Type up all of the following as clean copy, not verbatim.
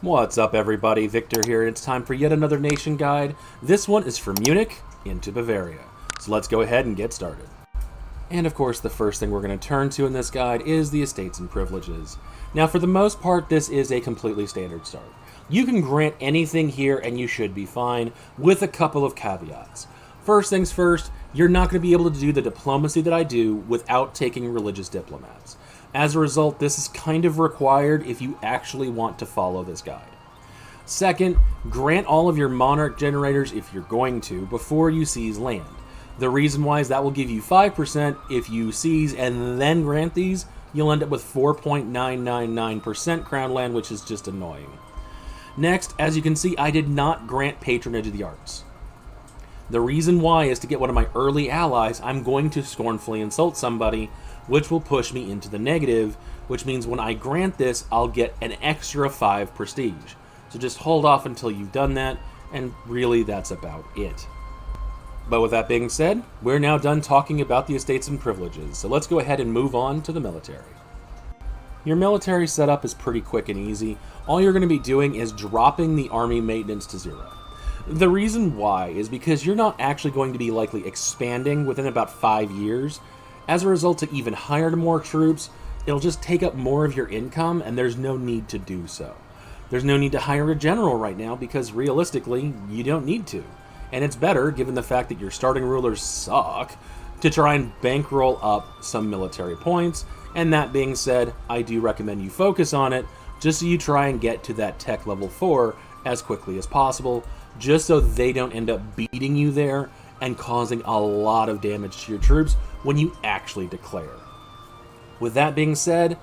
What's up, everybody? Victor here, and it's time for yet another nation guide. This one is from Munich into Bavaria. So let's go ahead and get started. And of course, the first thing we're going to turn to in this guide is the estates and privileges. Now, for the most part, this is a completely standard start. You can grant anything here and you should be fine, with a couple of caveats. First things first, you're not going to be able to do the diplomacy that I do without taking religious diplomats. As a result, this is kind of required if you actually want to follow this guide. Second, grant all of your monarch generators if you're going to before you seize land. The reason why is that will give you 5%. If you seize and then grant these, you'll end up with 4.999% crown land, which is just annoying. Next, as you can see, I did not grant patronage of the arts. The reason why is to get one of my early allies, I'm going to scornfully insult somebody, which will push me into the negative, which means when I grant this, I'll get an extra 5 prestige. So just hold off until you've done that, and really that's about it. But with that being said, we're now done talking about the estates and privileges, so let's go ahead and move on to the military. Your military setup is pretty quick and easy. All you're going to be doing is dropping the army maintenance to 0. The reason why is because you're not actually going to be likely expanding within about 5 years. As a result, to even hire more troops, it'll just take up more of your income, and there's no need to do so. There's no need to hire a general right now because realistically, you don't need to. And it's better, given the fact that your starting rulers suck, to try and bankroll up some military points. And that being said, I do recommend you focus on it, just so you try and get to that tech level 4 as quickly as possible, just so they don't end up beating you there and causing a lot of damage to your troops when you actually declare. With that being said,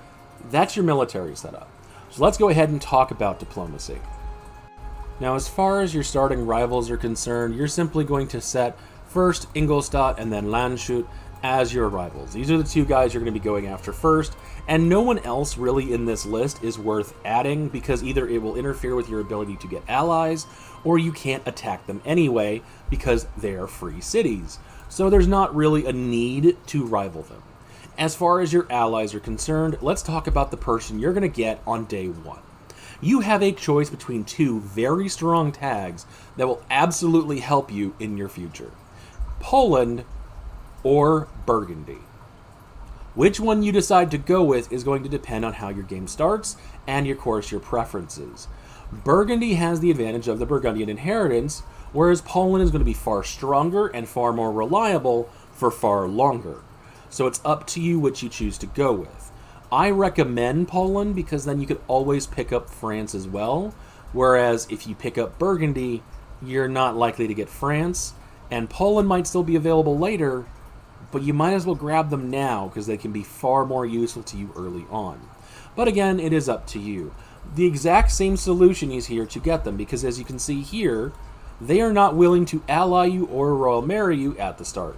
that's your military setup. So let's go ahead and talk about diplomacy. Now, as far as your starting rivals are concerned, you're simply going to set first Ingolstadt and then Landshut as your rivals. These are the two guys you're going to be going after first, and no one else really in this list is worth adding because either it will interfere with your ability to get allies, or you can't attack them anyway because they are free cities. So there's not really a need to rival them. As far as your allies are concerned, let's talk about the person you're going to get on day 1. You have a choice between 2 very strong tags that will absolutely help you in your future. Poland or Burgundy. Which one you decide to go with is going to depend on how your game starts and, of course, your preferences. Burgundy has the advantage of the Burgundian inheritance, whereas Poland is going to be far stronger and far more reliable for far longer. So it's up to you which you choose to go with. I recommend Poland because then you could always pick up France as well, whereas if you pick up Burgundy, you're not likely to get France, and Poland might still be available later, but you might as well grab them now because they can be far more useful to you early on. But again, it is up to you. The exact same solution is here to get them because, as you can see here, they are not willing to ally you or royal marry you at the start.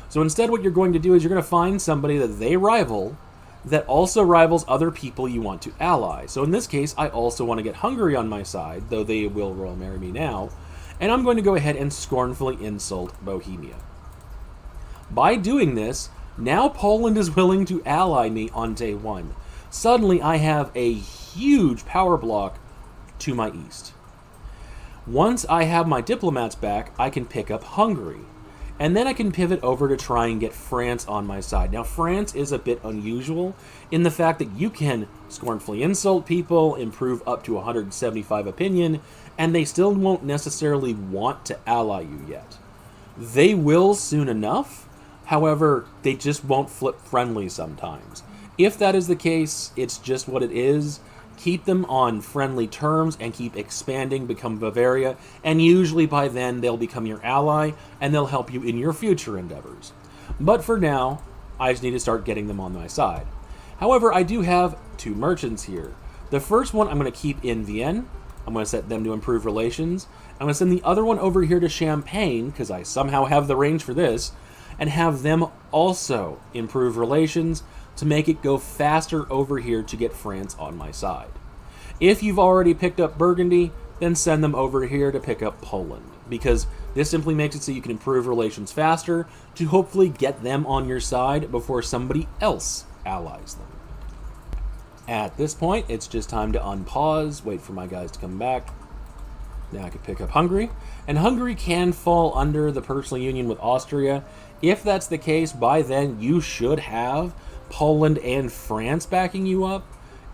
So instead what you're going to do is you're going to find somebody that they rival that also rivals other people you want to ally. So in this case, I also want to get Hungary on my side, though they will royal marry me now, and I'm going to go ahead and scornfully insult Bohemia. By doing this, now Poland is willing to ally me on day 1. Suddenly I have a huge power block to my east. Once I have my diplomats back, I can pick up Hungary. And then I can pivot over to try and get France on my side. Now, France is a bit unusual in the fact that you can scornfully insult people, improve up to 175 opinion, and they still won't necessarily want to ally you yet. They will soon enough, however, they just won't flip friendly sometimes. If that is the case, it's just what it is. Keep them on friendly terms and keep expanding, become Bavaria, and usually by then they'll become your ally and they'll help you in your future endeavors. But for now, I just need to start getting them on my side. However, I do have 2 merchants here. The first one I'm going to keep in Vienna. I'm going to set them to improve relations. I'm going to send the other one over here to Champagne, because I somehow have the range for this, and have them also improve relations to make it go faster over here to get France on my side. If you've already picked up Burgundy, then send them over here to pick up Poland, because this simply makes it so you can improve relations faster to hopefully get them on your side before somebody else allies them. At this point, it's just time to unpause, wait for my guys to come back. Now I can pick up Hungary. And Hungary can fall under the personal union with Austria. If that's the case, by then you should have Poland and France backing you up.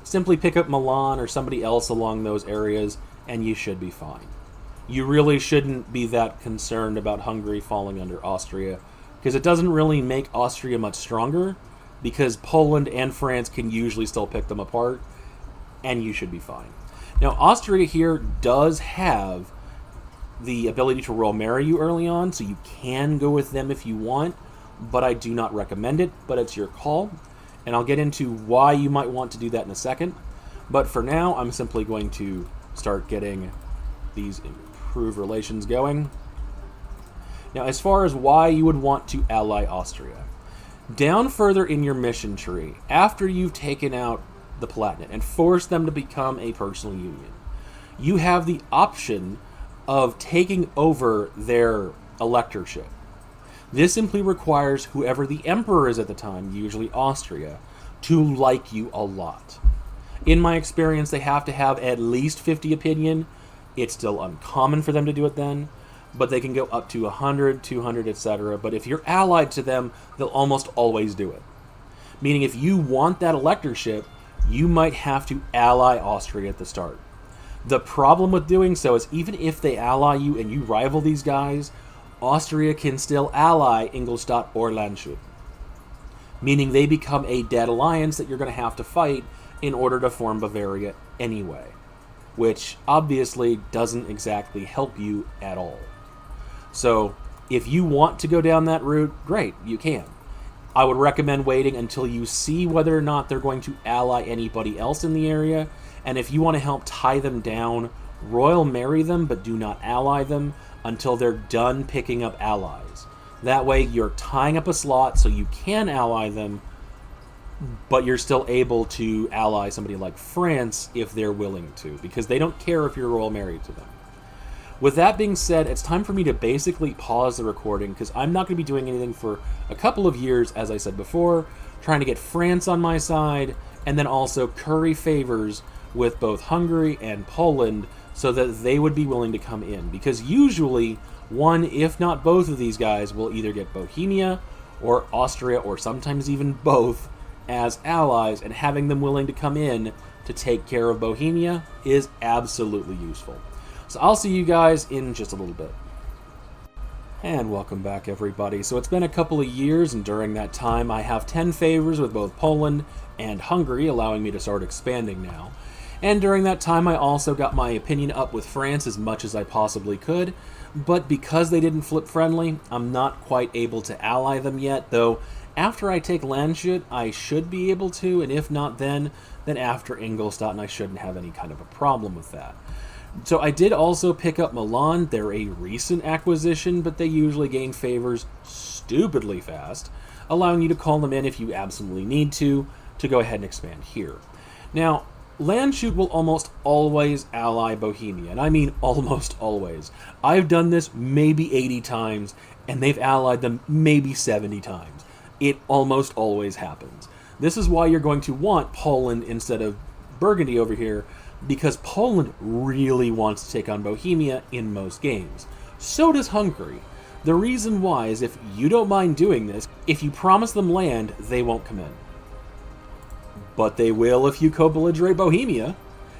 Simply pick up Milan or somebody else along those areas, and you should be fine. You really shouldn't be that concerned about Hungary falling under Austria, because it doesn't really make Austria much stronger, because Poland and France can usually still pick them apart, and you should be fine. Now, Austria here does have the ability to royal marry you early on, so you can go with them if you want, but I do not recommend it, but it's your call. And I'll get into why you might want to do that in a second. But for now, I'm simply going to start getting these improved relations going. Now, as far as why you would want to ally Austria, down further in your mission tree, after you've taken out the Palatinate and forced them to become a personal union, you have the option of taking over their electorship. This simply requires whoever the emperor is at the time, usually Austria, to like you a lot. In my experience, they have to have at least 50 opinion. It's still uncommon for them to do it then, but they can go up to 100, 200, etc. But if you're allied to them, they'll almost always do it. Meaning if you want that electorship, you might have to ally Austria at the start. The problem with doing so is even if they ally you and you rival these guys, Austria can still ally Ingolstadt or Landshut, meaning they become a dead alliance that you're going to have to fight in order to form Bavaria anyway, which obviously doesn't exactly help you at all. So if you want to go down that route, great, you can. I would recommend waiting until you see whether or not they're going to ally anybody else in the area, and if you want to help tie them down, royal marry them but do not ally them until they're done picking up allies. That way you're tying up a slot so you can ally them, but you're still able to ally somebody like France if they're willing to, because they don't care if you're royal married to them. With that being said, it's time for me to basically pause the recording, because I'm not going to be doing anything for a couple of years, as I said before, trying to get France on my side, and then also curry favors with both Hungary and Poland, so that they would be willing to come in. Because usually, one, if not both of these guys, will either get Bohemia or Austria, or sometimes even both, as allies, and having them willing to come in to take care of Bohemia is absolutely useful. So I'll see you guys in just a little bit. And welcome back, everybody. So it's been a couple of years, and during that time I have 10 favors with both Poland and Hungary, allowing me to start expanding now. And during that time, I also got my opinion up with France as much as I possibly could, but because they didn't flip friendly, I'm not quite able to ally them yet, though after I take Landshut, I should be able to, and if not then after Ingolstadt, and I shouldn't have any kind of a problem with that. So I did also pick up Milan. They're a recent acquisition, but they usually gain favors stupidly fast, allowing you to call them in if you absolutely need to go ahead and expand here. Now, Landshut will almost always ally Bohemia, and I mean almost always. I've done this maybe 80 times, and they've allied them maybe 70 times. It almost always happens. This is why you're going to want Poland instead of Burgundy over here, because Poland really wants to take on Bohemia in most games. So does Hungary. The reason why is if you don't mind doing this, if you promise them land, they won't come in. But they will if you co-belligerate Bohemia,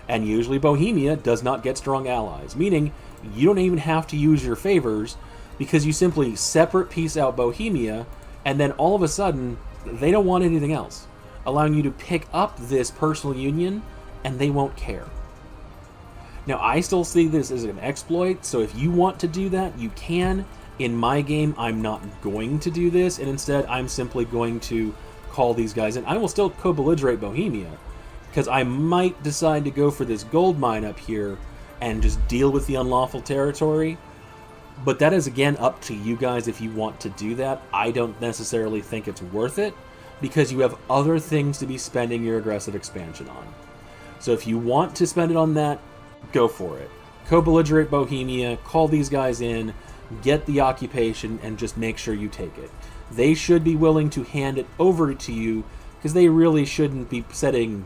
and usually Bohemia does not get strong allies, meaning you don't even have to use your favors, because you simply separate piece out Bohemia, and then all of a sudden, they don't want anything else, allowing you to pick up this personal union, and they won't care. Now, I still see this as an exploit, so if you want to do that, you can. In my game, I'm not going to do this, and instead, I'm simply going to call these guys in. I will still co-belligerate Bohemia, because I might decide to go for this gold mine up here and just deal with the unlawful territory, but that is again up to you guys if you want to do that. I don't necessarily think it's worth it, because you have other things to be spending your aggressive expansion on. So if you want to spend it on that, go for it. Co-belligerate Bohemia, call these guys in, get the occupation, and just make sure you take it. They should be willing to hand it over to you, because they really shouldn't be setting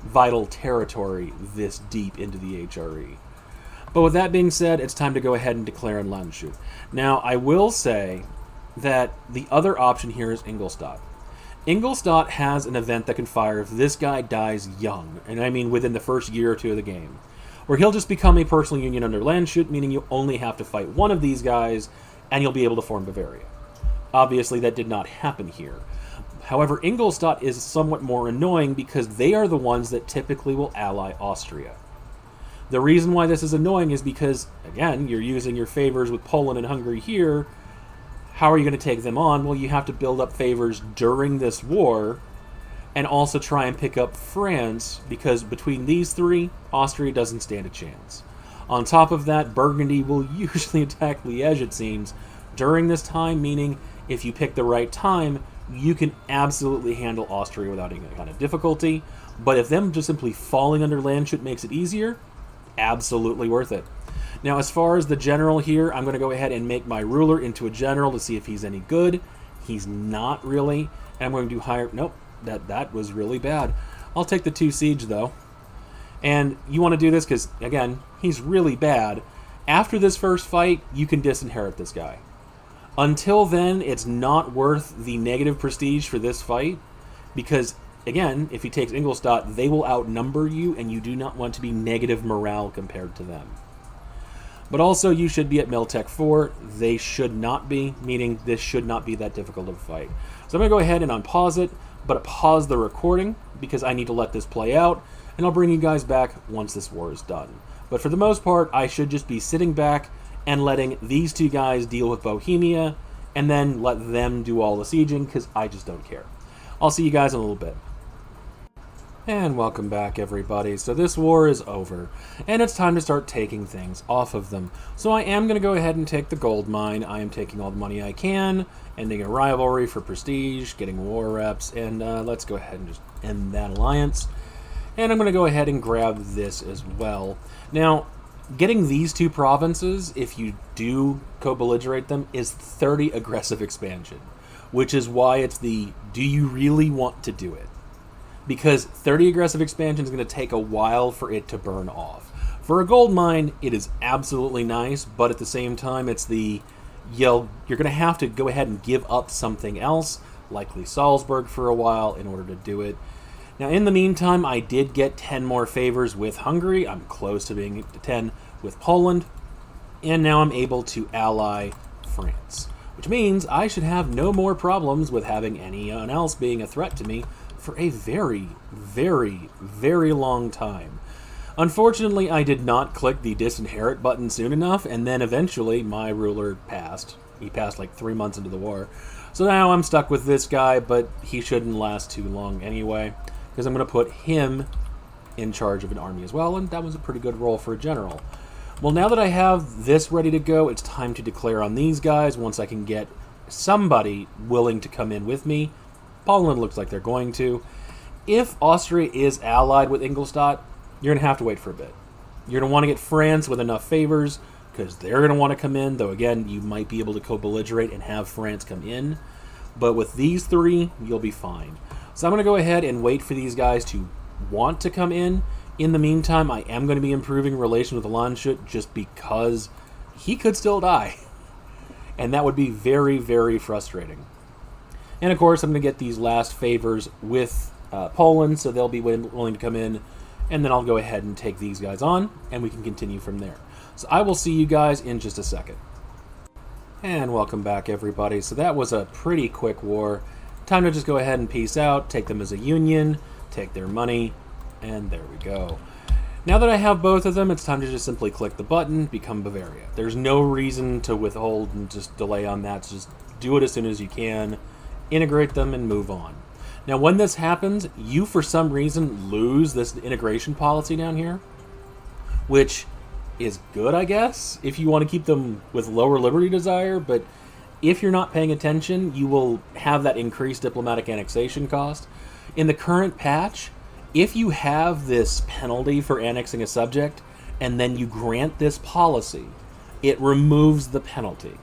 vital territory this deep into the HRE. But with that being said, it's time to go ahead and declare in Landshut. Now, I will say that the other option here is Ingolstadt. Ingolstadt has an event that can fire if this guy dies young, and I mean within the first year or two of the game, where he'll just become a personal union under Landshut, meaning you only have to fight one of these guys, and you'll be able to form Bavaria. Obviously, that did not happen here. However, Ingolstadt is somewhat more annoying because they are the ones that typically will ally Austria. The reason why this is annoying is because, again, you're using your favors with Poland and Hungary here. How are you going to take them on? Well, you have to build up favors during this war and also try and pick up France, because between these three, Austria doesn't stand a chance. On top of that, Burgundy will usually attack Liège, it seems, during this time, meaning if you pick the right time, you can absolutely handle Austria without any kind of difficulty. But if them just simply falling under Landshut makes it easier, absolutely worth it. Now, as far as the general here, I'm going to go ahead and make my ruler into a general to see if he's any good. He's not really. And I'm going to do higher... Nope, that was really bad. I'll take the 2 siege, though. And you want to do this because, again, he's really bad. After this first fight, you can disinherit this guy. Until then, it's not worth the negative prestige for this fight, because, again, if he takes Ingolstadt, they will outnumber you, and you do not want to be negative morale compared to them. But also, you should be at Miltech 4. They should not be, meaning this should not be that difficult of a fight. So I'm going to go ahead and unpause it, but pause the recording, because I need to let this play out, and I'll bring you guys back once this war is done. But for the most part, I should just be sitting back and letting these two guys deal with Bohemia, and then let them do all the sieging, because I just don't care. I'll see you guys in a little bit. And welcome back, everybody. So this war is over, and it's time to start taking things off of them. So I am going to go ahead and take the gold mine. I am taking all the money I can, ending a rivalry for prestige, getting war reps, and let's go ahead and just end that alliance. And I'm going to go ahead and grab this as well. Now, getting these two provinces, if you do co-belligerate them, is 30 aggressive expansion, which is why it's the, do you really want to do it? Because 30 aggressive expansion is going to take a while for it to burn off. For a gold mine, it is absolutely nice, but at the same time, it's the, you're going to have to go ahead and give up something else, likely Salzburg for a while, in order to do it. Now, in the meantime, I did get 10 more favors with Hungary. I'm close to being at 10 with Poland. And now I'm able to ally France, which means I should have no more problems with having anyone else being a threat to me for a very, very, very long time. Unfortunately, I did not click the disinherit button soon enough, and then eventually my ruler passed. He passed like 3 months into the war. So now I'm stuck with this guy, but he shouldn't last too long anyway, because I'm going to put him in charge of an army as well, and that was a pretty good role for a general. Well, now that I have this ready to go, it's time to declare on these guys once I can get somebody willing to come in with me. Poland looks like they're going to. If Austria is allied with Ingolstadt, you're going to have to wait for a bit. You're going to want to get France with enough favors, because they're going to want to come in, though again, you might be able to co-belligerate and have France come in. But with these three, you'll be fine. So I'm going to go ahead and wait for these guys to want to come in. In the meantime, I am going to be improving relations with Landshut just because he could still die. And that would be very, very frustrating. And of course, I'm going to get these last favors with Poland, so they'll be willing to come in. And then I'll go ahead and take these guys on, and we can continue from there. So I will see you guys in just a second. And welcome back, everybody. So that was a pretty quick war. Time to just go ahead and peace out, take them as a union, take their money, and there we go. Now that I have both of them, it's time to just simply click the button, become Bavaria. There's no reason to withhold and just delay on that, so just do it as soon as you can, integrate them, and move on. Now when this happens, you for some reason lose this integration policy down here, which is good, I guess, if you want to keep them with lower liberty desire, but if you're not paying attention, you will have that increased diplomatic annexation cost. In the current patch, if you have this penalty for annexing a subject, and then you grant this policy, it removes the penalty.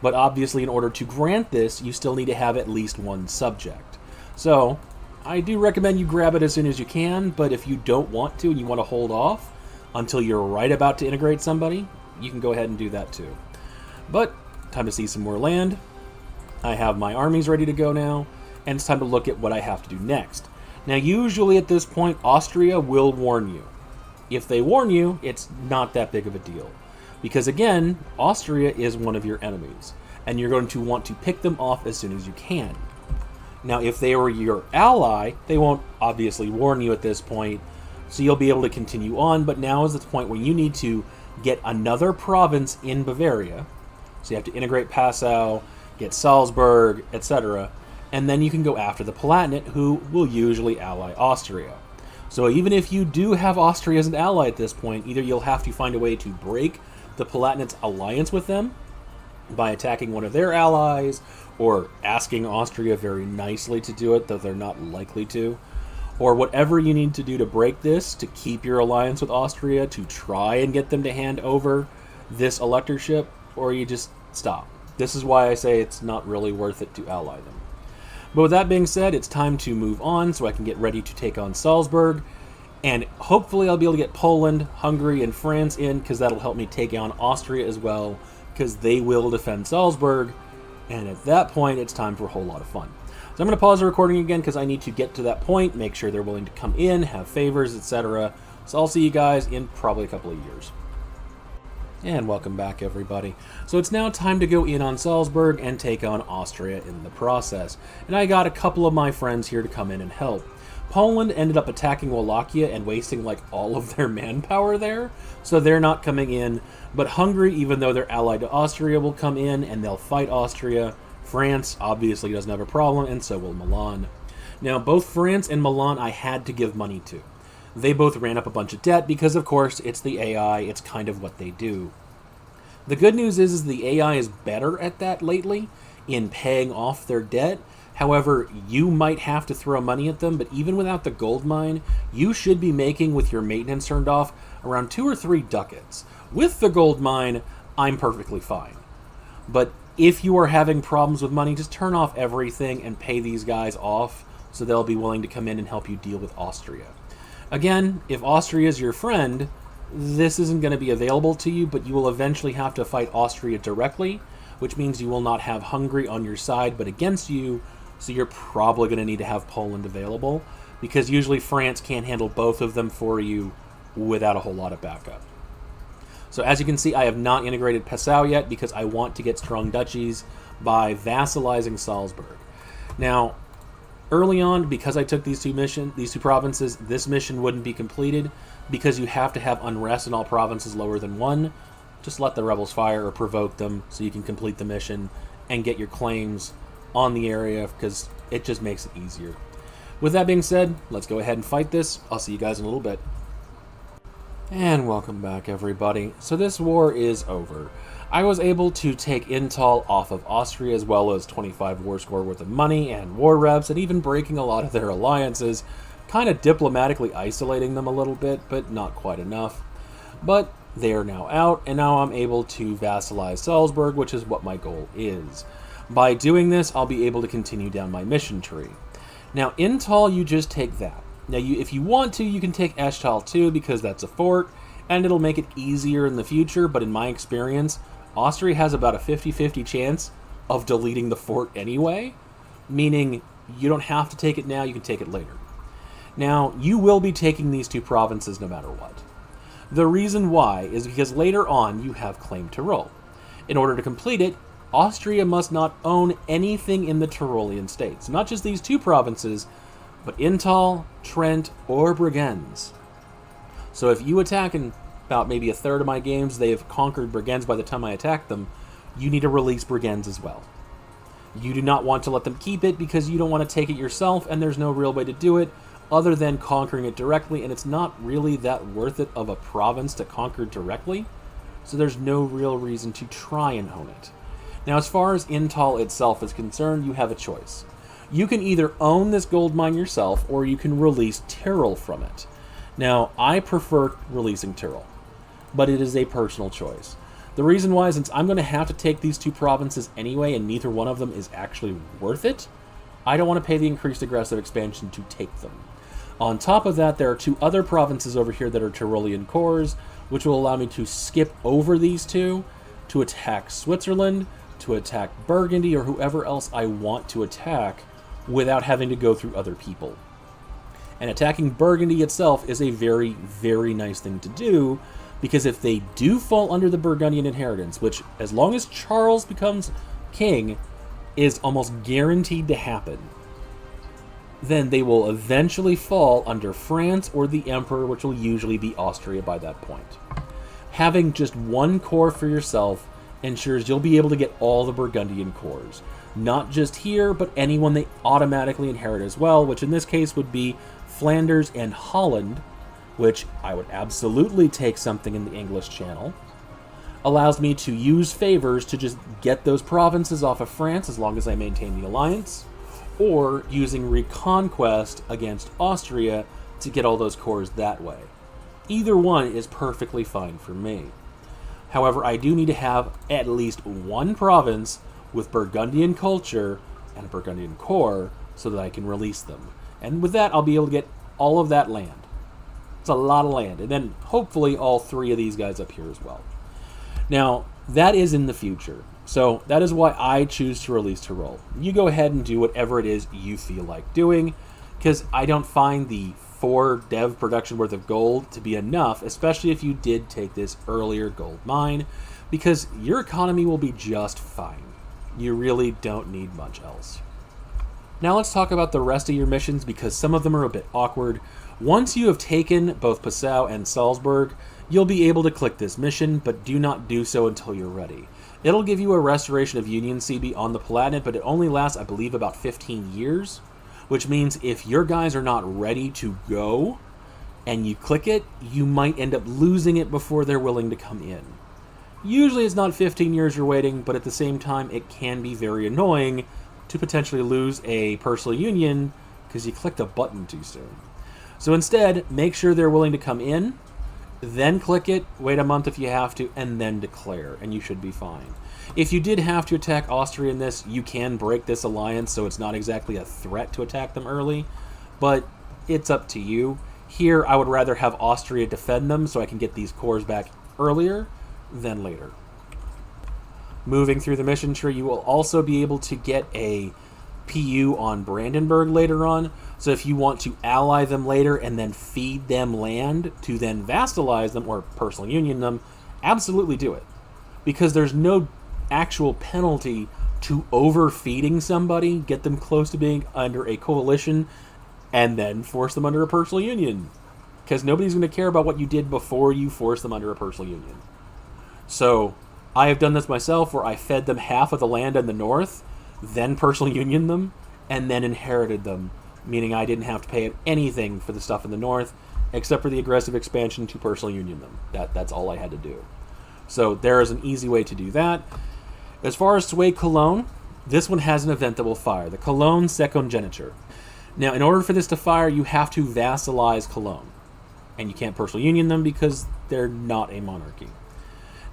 But obviously, in order to grant this, you still need to have at least one subject. So, I do recommend you grab it as soon as you can, but if you don't want to and you want to hold off until you're right about to integrate somebody, you can go ahead and do that too. But time to see some more land. I have my armies ready to go now, and it's time to look at what I have to do next. Now, usually at this point, Austria will warn you. If they warn you, it's not that big of a deal. Because again, Austria is one of your enemies, and you're going to want to pick them off as soon as you can. Now, if they were your ally, they won't obviously warn you at this point, so you'll be able to continue on, but now is the point where you need to get another province in Bavaria. So you have to integrate Passau, get Salzburg, etc., and then you can go after the Palatinate, who will usually ally Austria. So even if you do have Austria as an ally at this point, either you'll have to find a way to break the Palatinate's alliance with them by attacking one of their allies, or asking Austria very nicely to do it, though they're not likely to, or whatever you need to do to break this, to keep your alliance with Austria, to try and get them to hand over this electorship, or you just stop. This is why I say it's not really worth it to ally them. But with that being said, it's time to move on so I can get ready to take on Salzburg, and hopefully I'll be able to get Poland, Hungary, and France in, because that'll help me take on Austria as well, because they will defend Salzburg, and at that point it's time for a whole lot of fun. So I'm going to pause the recording again because I need to get to that point, make sure they're willing to come in, have favors, etc. So I'll see you guys in probably a couple of years. And welcome back, everybody. So it's now time to go in on Salzburg and take on Austria in the process. And I got a couple of my friends here to come in and help. Poland ended up attacking Wallachia and wasting like all of their manpower there, so they're not coming in. But Hungary, even though they're allied to Austria, will come in and they'll fight Austria. France obviously doesn't have a problem, and so will Milan. Now, both France and Milan I had to give money to. They both ran up a bunch of debt because, of course, it's the AI. It's kind of what they do. The good news is the AI is better at that lately, in paying off their debt. However, you might have to throw money at them, but even without the gold mine, you should be making, with your maintenance turned off, around 2 or 3 ducats. With the gold mine, I'm perfectly fine. But if you are having problems with money, just turn off everything and pay these guys off, so they'll be willing to come in and help you deal with Austria. Again, if Austria is your friend, this isn't going to be available to you, but you will eventually have to fight Austria directly, which means you will not have Hungary on your side but against you, so you're probably going to need to have Poland available, because usually France can't handle both of them for you without a whole lot of backup. So as you can see, I have not integrated Passau yet because I want to get strong duchies by vassalizing Salzburg. Now, early on, because I took these two provinces, this mission wouldn't be completed because you have to have unrest in all provinces lower than 1. Just let the rebels fire or provoke them so you can complete the mission and get your claims on the area, because it just makes it easier. With that being said, let's go ahead and fight this. I'll see you guys in a little bit. And welcome back, everybody. So this war is over. I was able to take Intal off of Austria, as well as 25 war score worth of money and war reps, and even breaking a lot of their alliances, kind of diplomatically isolating them a little bit, but not quite enough. But they are now out, and now I'm able to vassalize Salzburg, which is what my goal is. By doing this, I'll be able to continue down my mission tree. Now, Intal, you just take that. Now, if you want to, you can take Eshtal too, because that's a fort, and it'll make it easier in the future, but in my experience, Austria has about a 50-50 chance of deleting the fort anyway, meaning you don't have to take it now, you can take it later. Now, you will be taking these 2 provinces no matter what. The reason why is because later on you have Claim Tyrol. In order to complete it, Austria must not own anything in the Tyrolean states. Not just these 2 provinces, but Intal, Trent, or Bregenz. So if you attack in about maybe a third of my games, they have conquered Bregenz by the time I attack them, you need to release Bregenz as well. You do not want to let them keep it because you don't want to take it yourself, and there's no real way to do it other than conquering it directly, and it's not really that worth it of a province to conquer directly, so there's no real reason to try and own it. Now, as far as Intal itself is concerned, you have a choice. You can either own this gold mine yourself, or you can release Tyrol from it. Now, I prefer releasing Tyrol, but it is a personal choice. The reason why is since I'm going to have to take these 2 provinces anyway, and neither one of them is actually worth it, I don't want to pay the increased aggressive expansion to take them. On top of that, there are 2 other provinces over here that are Tyrolean cores, which will allow me to skip over these 2 to attack Switzerland, to attack Burgundy, or whoever else I want to attack without having to go through other people. And attacking Burgundy itself is a very, very nice thing to do, because if they do fall under the Burgundian inheritance, which as long as Charles becomes king is almost guaranteed to happen, then they will eventually fall under France or the Emperor, which will usually be Austria by that point. Having just 1 core for yourself ensures you'll be able to get all the Burgundian cores. Not just here, but anyone they automatically inherit as well, which in this case would be Flanders and Holland, which I would absolutely take something in the English Channel. Allows me to use favors to just get those provinces off of France as long as I maintain the alliance, or using Reconquest against Austria to get all those cores that way. Either one is perfectly fine for me. However, I do need to have at least 1 province with Burgundian culture and a Burgundian core so that I can release them. And with that, I'll be able to get all of that land. It's a lot of land. And then hopefully all 3 of these guys up here as well. Now, that is in the future. So that is why I choose to release Tyrol. You go ahead and do whatever it is you feel like doing, because I don't find the 4 dev production worth of gold to be enough, especially if you did take this earlier gold mine, because your economy will be just fine. You really don't need much else. Now let's talk about the rest of your missions, because some of them are a bit awkward. Once you have taken both Passau and Salzburg, you'll be able to click this mission, but do not do so until you're ready. It'll give you a Restoration of Union CB on the Palatinate, but it only lasts, I believe, about 15 years, which means if your guys are not ready to go and you click it, you might end up losing it before they're willing to come in. Usually it's not 15 years you're waiting, but at the same time, it can be very annoying to potentially lose a personal union because you clicked a button too soon. So instead, make sure they're willing to come in, then click it, wait a month if you have to, and then declare, and you should be fine. If you did have to attack Austria in this, you can break this alliance, so it's not exactly a threat to attack them early, but it's up to you. Here, I would rather have Austria defend them so I can get these cores back earlier than later. Moving through the mission tree, you will also be able to get a PU on Brandenburg later on, so if you want to ally them later and then feed them land to then vassalize them or personal union them, absolutely do it. Because there's no actual penalty to overfeeding somebody, get them close to being under a coalition, and then force them under a personal union. Because nobody's going to care about what you did before you force them under a personal union. So, I have done this myself where I fed them half of the land in the north, then personal union them, and then inherited them, meaning I didn't have to pay anything for the stuff in the north, except for the aggressive expansion to personal union them. That's all I had to do. So there is an easy way to do that. As far as Sway Cologne, this one has an event that will fire, the Cologne Secongeniture. Now, in order for this to fire, you have to vassalize Cologne, and you can't personal union them because they're not a monarchy.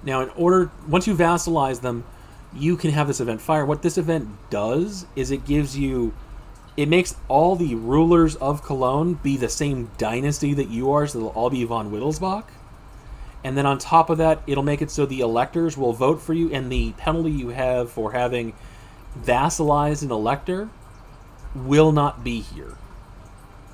Now, once you vassalize them, you can have this event fire. What this event does is it makes all the rulers of Cologne be the same dynasty that you are, so they'll all be von Wittelsbach. And then on top of that, it'll make it so the electors will vote for you, and the penalty you have for having vassalized an elector will not be here.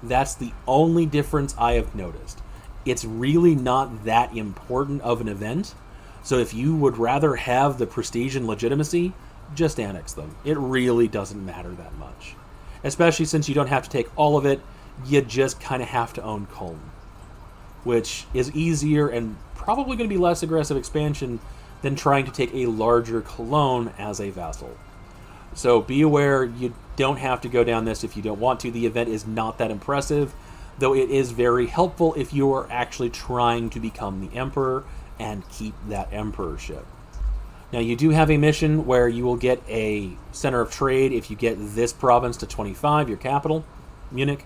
That's the only difference I have noticed. It's really not that important of an event. So if you would rather have the prestige and legitimacy, just annex them. It really doesn't matter that much. Especially since you don't have to take all of it, you just kind of have to own Cologne. Which is easier and probably going to be less aggressive expansion than trying to take a larger Cologne as a vassal. So be aware, you don't have to go down this if you don't want to. The event is not that impressive, though it is very helpful if you are actually trying to become the emperor and keep that emperorship. Now, you do have a mission where you will get a center of trade if you get this province to 25, your capital, Munich,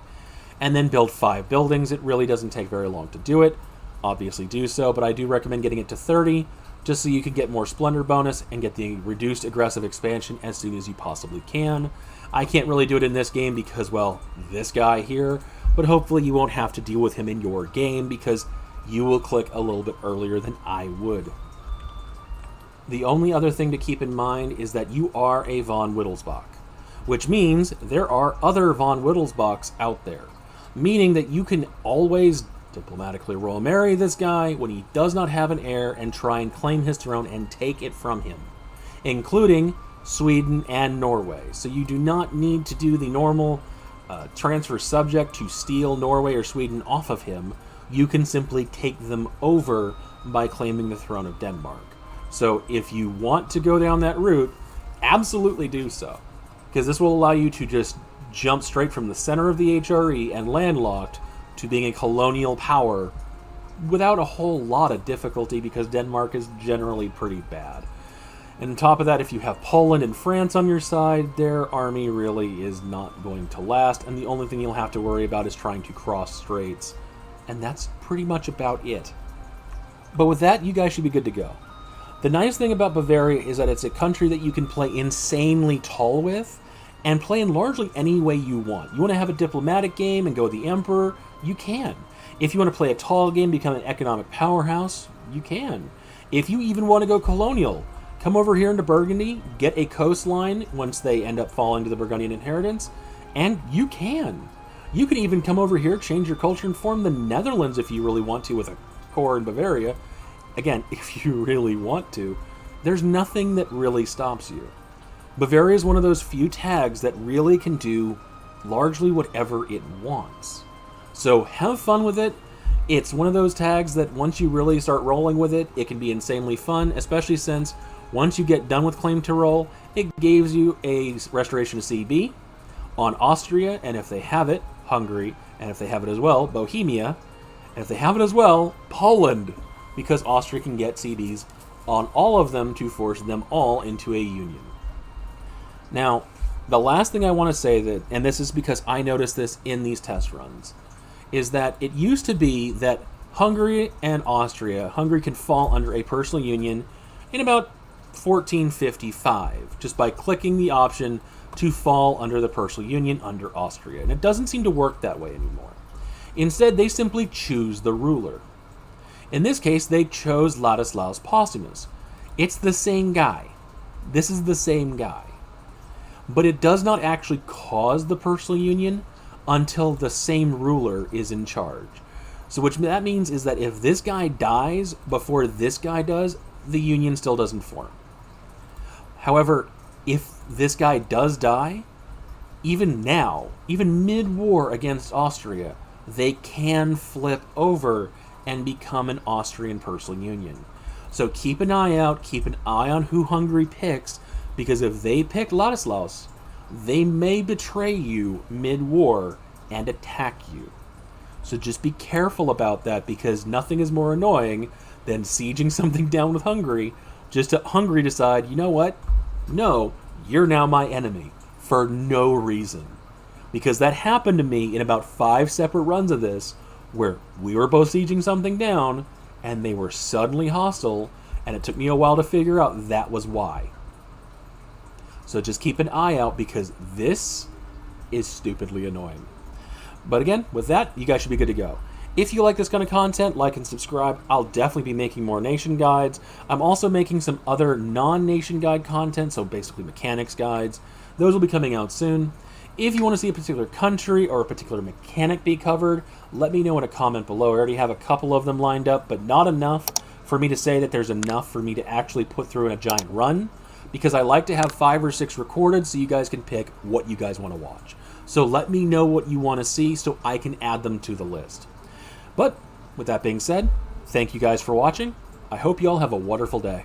and then build 5 buildings. It really doesn't take very long to do it. Obviously do so, but I do recommend getting it to 30 just so you can get more Splendor bonus and get the reduced aggressive expansion as soon as you possibly can. I can't really do it in this game because, well, this guy here, but hopefully you won't have to deal with him in your game because you will click a little bit earlier than I would. The only other thing to keep in mind is that you are a von Wittelsbach, which means there are other von Wittelsbachs out there, meaning that you can always diplomatically royal marry this guy when he does not have an heir and try and claim his throne and take it from him, including Sweden and Norway. So you do not need to do the normal transfer subject to steal Norway or Sweden off of him. You can simply take them over by claiming the throne of Denmark. So if you want to go down that route, absolutely do so, because this will allow you to just jump straight from the center of the HRE and landlocked to being a colonial power without a whole lot of difficulty, because Denmark is generally pretty bad. And on top of that, if you have Poland and France on your side, their army really is not going to last, and the only thing you'll have to worry about is trying to cross straits, and that's pretty much about it. But with that, you guys should be good to go. The nice thing about Bavaria is that it's a country that you can play insanely tall with and play in largely any way you want. You want to have a diplomatic game and go the Emperor? You can. If you want to play a tall game, become an economic powerhouse? You can. If you even want to go colonial, come over here into Burgundy, get a coastline once they end up falling to the Burgundian inheritance, and you can. You can even come over here, change your culture, and form the Netherlands if you really want to with a core in Bavaria. Again, if you really want to, there's nothing that really stops you. Bavaria is one of those few tags that really can do largely whatever it wants. So have fun with it. It's one of those tags that once you really start rolling with it, it can be insanely fun, especially since once you get done with Claim to Roll, it gives you a restoration of CB on Austria, and if they have it, Hungary, and if they have it as well, Bohemia, and if they have it as well, Poland, because Austria can get CBs on all of them to force them all into a union. Now, the last thing I want to say, that, and this is because I noticed this in these test runs, is that it used to be that Hungary and Austria, Hungary can fall under a personal union in about 1455, just by clicking the option to fall under the personal union under Austria. And it doesn't seem to work that way anymore. Instead, they simply choose the ruler. In this case, they chose Ladislaus Posthumous. It's the same guy. This is the same guy. But it does not actually cause the personal union until the same ruler is in charge. So which that means is that if this guy dies before this guy does, the union still doesn't form. However, if this guy does die, even now, even mid-war against Austria, they can flip over and become an Austrian personal union. So keep an eye out, keep an eye on who Hungary picks, because if they pick Ladislaus, they may betray you mid-war and attack you. So just be careful about that, because nothing is more annoying than sieging something down with Hungary, just to Hungary decide, you know what? No, you're now my enemy, for no reason. Because that happened to me in about 5 separate runs of this, where we were both sieging something down, and they were suddenly hostile, and it took me a while to figure out that was why. So just keep an eye out, because this is stupidly annoying. But again, with that, you guys should be good to go. If you like this kind of content, like and subscribe. I'll definitely be making more nation guides. I'm also making some other non-nation guide content, so basically mechanics guides. Those will be coming out soon. If you want to see a particular country or a particular mechanic be covered, let me know in a comment below. I already have a couple of them lined up, but not enough for me to say that there's enough for me to actually put through in a giant run, because I like to have 5 or 6 recorded so you guys can pick what you guys want to watch. So let me know what you want to see so I can add them to the list. But with that being said, thank you guys for watching. I hope you all have a wonderful day.